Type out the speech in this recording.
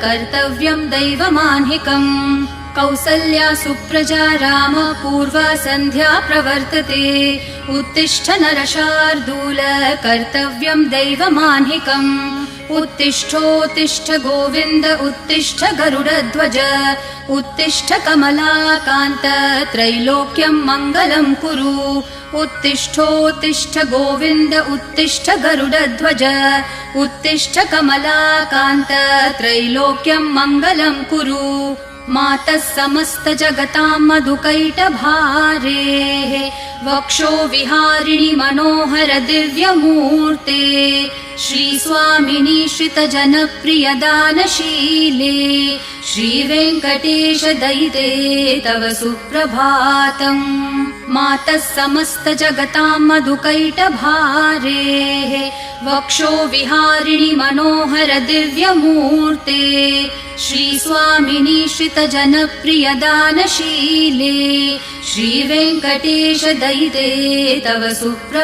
कर्तव्यं दैवमान्हिकम् कौसल्या सुप्रजा राम पूर्वा सन्ध्या प्रवर्तते उत्तिष्ठ नरशार्दूल कर्तव्यं दैवमान्हिकम् उत्तिष्ठोत्तिष्ठ गोविन्द उत्तिष्ठ गरुडध्वज उत्तिष्ठ कमलाकान्त त्रैलोक्यं मङ्गलं कुरु उत्तिष्ठोत्तिष्ठ गोविन्द उत्तिष्ठ गरुडध्वज उत्तिष्ठ कमलाकान्त त्रैलोक्यं मङ्गलं कुरु मातः समस्त जगतां मधुकैटभारेः वक्षो विहारिणि मनोहर दिव्यमूर्ते श्रीस्वामिनि श्रितजनप्रिय दानशीले श्रीवेङ्कटेश दयिते तव सुप्रभातम् मातः समस्त जगतां मधुकैटभारेः वक्षो विहारिणि मनोहर दिव्यमूर्ते श्रीस्वामिनि श्रितजनप्रिय दानशीले श्रीवेङ्कटेश दयिते तव सुप्रभातम्